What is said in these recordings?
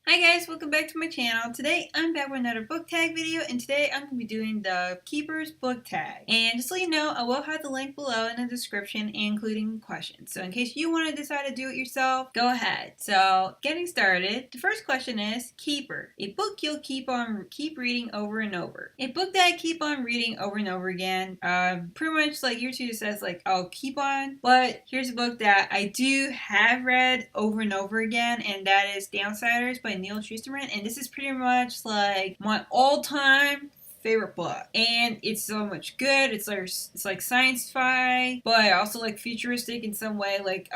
Hi guys, welcome back to my channel. Today I'm back with another book tag video, and today I'm going to be doing the Keeper's book tag. And just so you know, I will have the link below in the description, including questions. So in case you want to decide to do it yourself, go ahead. So getting started, the first question is Keeper, a book you'll keep reading over and over. A book that I keep on reading over and over again. Pretty much like YouTube says, like I'll keep on, but here's a book that I do have read over and over again, and that is Downsiders by Neil Schusterman, and this is pretty much like my all-time favorite book, and it's so much good. It's like science fi, but also like futuristic in some way. Like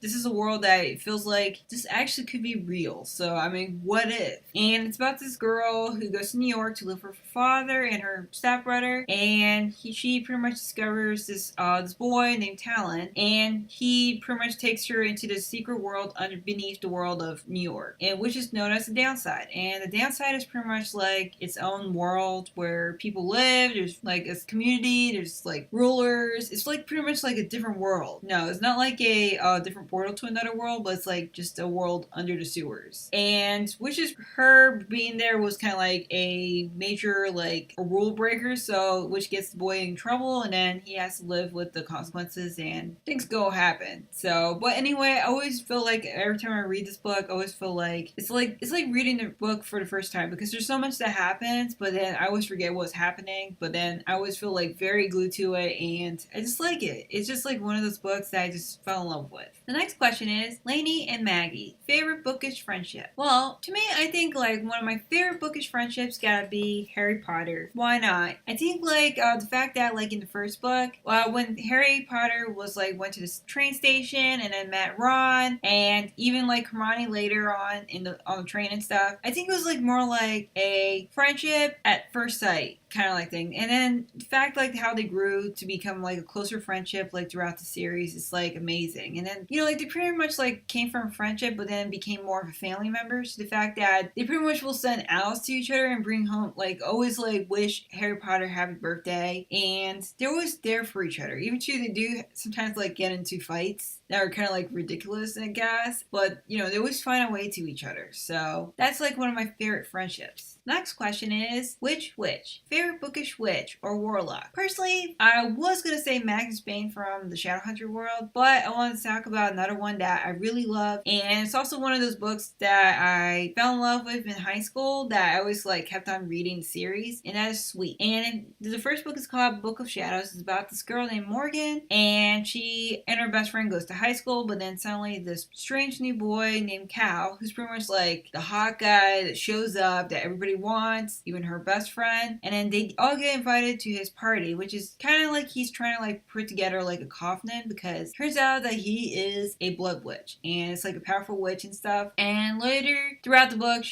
this is a world that it feels like this actually could be real. So I mean, what if? And it's about this girl who goes to New York to live with her father and her stepbrother, and she pretty much discovers this boy named Talon, and he pretty much takes her into the secret world beneath the world of New York, and which is known as the Downside. And the Downside is pretty much like its own world where people live. There's like a community, there's like rulers. It's like pretty much like a different world. No, it's not like a different portal to another world, but it's like just a world under the sewers. And which is her being there was kind of like a major like a rule breaker, so which gets the boy in trouble, and then he has to live with the consequences and things go happen. So but anyway, I always feel like every time I read this book, I always feel like it's like reading the book for the first time, because there's so much that happens, but then I always forget what's happening, but then I always feel like very glued to it, and I just like it. It's just like one of those books that I just fell in love with. The next question is Lainey and Maggie, favorite bookish friendship. Well, to me, I think like one of my favorite bookish friendships gotta be Harry Potter. Why not? I think like the fact that like in the first book, when Harry Potter was like went to this train station and then met Ron, and even like Hermione later on on the train and stuff, I think it was like more like a friendship at first sight kind of like thing. And then the fact like how they grew to become like a closer friendship like throughout the series is like amazing. And then like they pretty much like came from friendship but then became more of a family member. So the fact that they pretty much will send owls to each other and bring home like always like wish Harry Potter happy birthday, and they're always there for each other, even though they do sometimes like get into fights that are kind of like ridiculous, I guess, but they always find a way to each other. So that's like one of my favorite friendships. Next question is which witch? Favorite bookish witch or warlock? Personally, I was gonna say Magnus Bane from the Shadowhunter world, but I wanted to talk about another one that I really love, and it's also one of those books that I fell in love with in high school that I always like kept on reading the series, and that is Sweet. And the first book is called Book of Shadows. It's about this girl named Morgan, and she and her best friend goes to high school, but then suddenly this strange new boy named Cal, who's pretty much like the hot guy that shows up that everybody wants, even her best friend, and then they all get invited to his party, which is kind of like he's trying to like put together like a covenant, because it turns out that he is a blood witch, and it's like a powerful witch and stuff. And later throughout the book,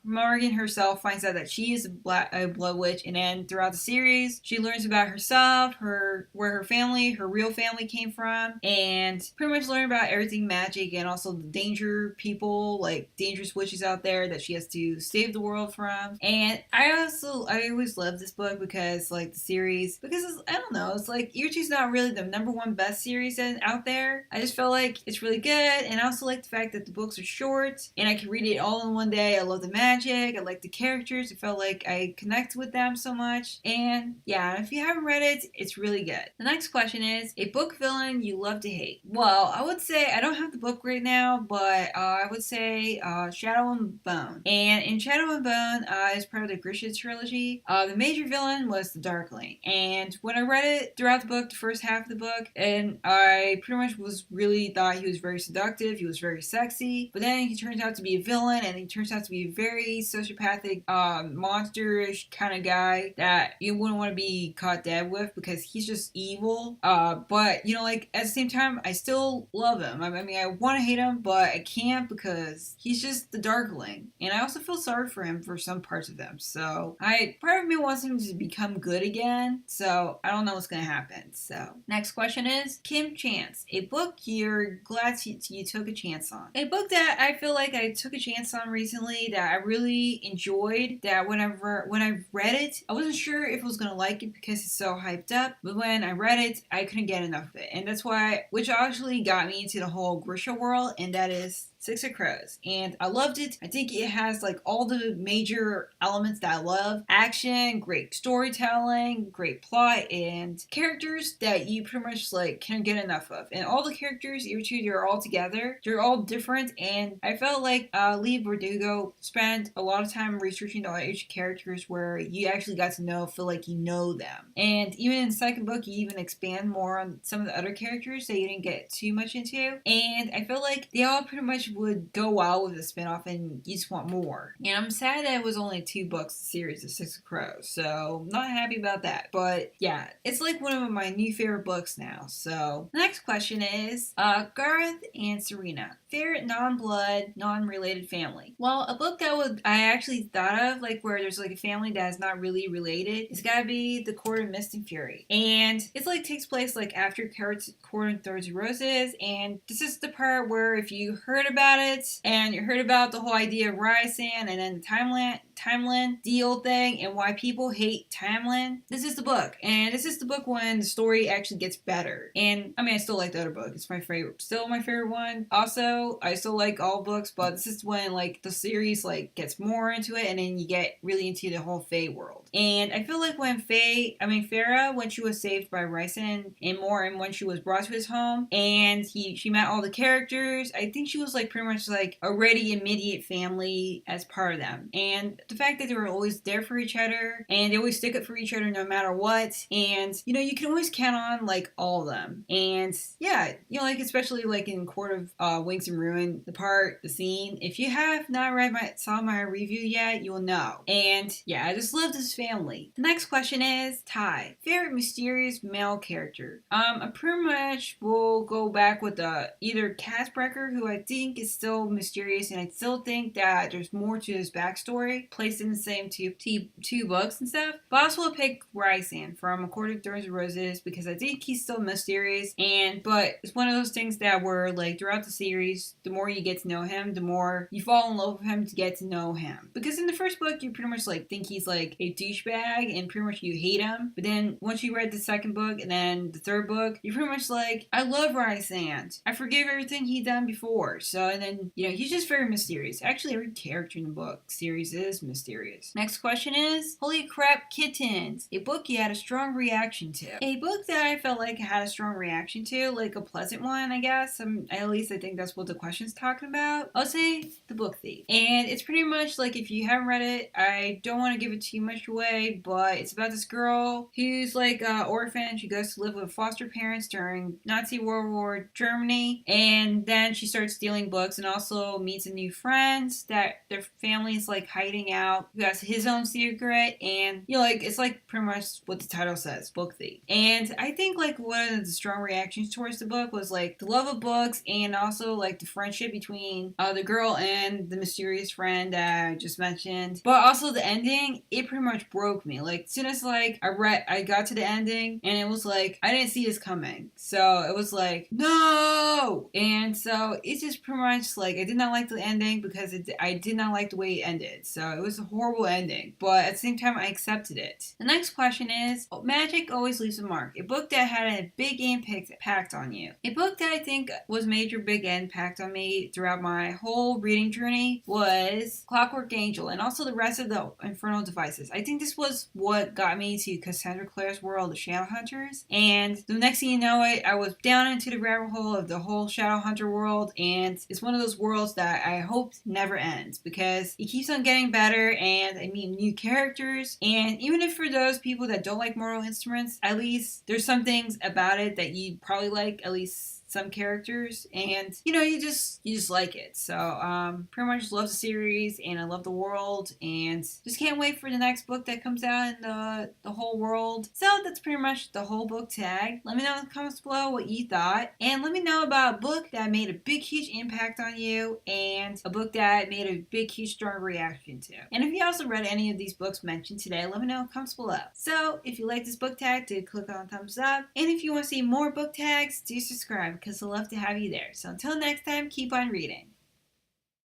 Morgan herself finds out that she is a blood witch, and then throughout the series she learns about herself, where her family, her real family came from, and pretty much learn about everything magic, and also the danger people, like dangerous witches out there that she has to save the world from. And I always love this book because like the series, because I don't know, it's like Yuchi's not really the #1 best series out there. I just felt like it's really good, and I also like the fact that the books are short and I can read it all in one day. I love the magic, I like the characters, it felt like I connect with them so much, and yeah, if you haven't read it, it's really good. The next question is a book villain you love to hate. Well, I would say I don't have the book right now, but I would say Shadow and Bone. And in Shadow and Bone is part of the Grisha trilogy. The major villain was the Darkling, and when I read it throughout the book, the first half of the book, and I pretty much really thought he was very seductive, he was very sexy, but then he turns out to be a villain, and he turns out to be a very sociopathic, monsterish kind of guy that you wouldn't want to be caught dead with, because he's just evil. But like at the same time, I still love him. I mean, I want to hate him, but I can't, because he's just the Darkling, and I also feel sorry for him for some parts of him. So part of me wants him to become good again. So I don't know what's gonna happen. So next question is Kim Chance, a book you're glad you took a chance on. A book that I feel like I took a chance on recently that I really enjoyed. That when I read it, I wasn't sure if I was gonna like it because it's so hyped up. But when I read it, I couldn't get enough of it, and that's why, which actually got me into the whole Grisha world, and that is Six of Crows, and I loved it. I think it has like all the major elements that I love: action, great storytelling, great plot, and characters that you pretty much like can't get enough of. And all the characters, they're all together. They're all different, and I felt like Lee Verdugo spent a lot of time researching all each characters, where you actually got to feel like you know them. And even in the second book, you even expand more on some of the other characters that you didn't get too much into. And I feel like they all pretty much would go well with the spinoff, and you just want more. And I'm sad that it was only 2 books series of Six of Crows, so not happy about that. But yeah, it's like one of my new favorite books now. So the next question is Gareth and Serena, favorite non-blood, non-related family. Well, a book that I actually thought of, like where there's like a family that is not really related, it's gotta be The Court of Mist and Fury. And it's like takes place like after Court of Thorns and Roses, and this is the part where if you heard about it and you heard about the whole idea of Rysand and then the Timeline deal thing and why people hate Timeline, this is the book. And this is the book when the story actually gets better. And I mean, I still like the other book. It's my favorite, still my favorite one. Also, I still like all books, but this is when like the series like gets more into it, and then you get really into the whole Fae world. And I feel like when Farah, when she was saved by Rysand and more, and when she was brought to his home and she met all the characters, I think she was like pretty much like already immediate family as part of them. And the fact that they were always there for each other and they always stick up for each other no matter what, and you know, you can always count on like all of them. And yeah, you know, like especially like in Court of Wings and Ruin, the scene, if you have not saw my review yet, you will know. And yeah, I just love this family. The next question is Ty, favorite mysterious male character. I pretty much will go back with either Casbreaker, who I think is still mysterious, and I still think that there's more to his backstory placed in the same two books and stuff. But I also will pick Rysand from A Court of Thorns and Roses, because I think he's still mysterious, but it's one of those things that were like throughout the series, the more you get to know him, the more you fall in love with him to get to know him. Because in the first book, you pretty much like think he's like a douchebag and pretty much you hate him. But then once you read the second book and then the third book, you're pretty much like, I love Rysand. I forgive everything he'd done before. So, and then, you know, he's just very mysterious. Actually, every character in the book series is mysterious. Next question is, Holy Crap Kittens, a book you had a strong reaction to. A book that I felt like I had a strong reaction to, like a pleasant one, I guess. At least I think that's what the question's talking about. I'll say The Book Thief. And it's pretty much like, if you haven't read it, I don't want to give it too much away, but it's about this girl who's like an orphan. She goes to live with foster parents during Nazi World War Germany, and then she starts stealing books and also meets a new friend that their family's like hiding out, who has his own secret. And you know, like it's like pretty much what the title says, Book Thief. And I think like one of the strong reactions towards the book was like the love of books, and also like the friendship between the girl and the mysterious friend that I just mentioned. But also the ending, it pretty much broke me. Like as soon as like I got to the ending, and it was like I didn't see this coming. So it was like, no! And so it's just pretty much like I did not like the ending, because I did not like the way it ended. So it was a horrible ending, but at the same time I accepted it. The next question is, Magic Always Leaves a Mark, a book that had a big impact on you. A book that I think was major big impact on me throughout my whole reading journey was Clockwork Angel, and also the rest of the Infernal Devices. I think this was what got me to Cassandra Clare's world of Shadowhunters, and the next thing you know it, I was down into the rabbit hole of the whole Shadowhunter world, and it's one of those worlds that I hope never ends, because it keeps on getting better, and I meet new characters, and even if for those people that don't like Mortal Instruments, at least there's some things about it that you probably like, at least some characters, and you know, you just like it. So pretty much love the series, and I love the world, and just can't wait for the next book that comes out in the whole world. So that's pretty much the whole book tag. Let me know in the comments below what you thought, and let me know about a book that made a big huge impact on you, and a book that made a big huge strong reaction to. And if you also read any of these books mentioned today, let me know in the comments below. So if you like this book tag, do click on thumbs up, and if you want to see more book tags, do subscribe, because I'd love to have you there. So until next time, keep on reading.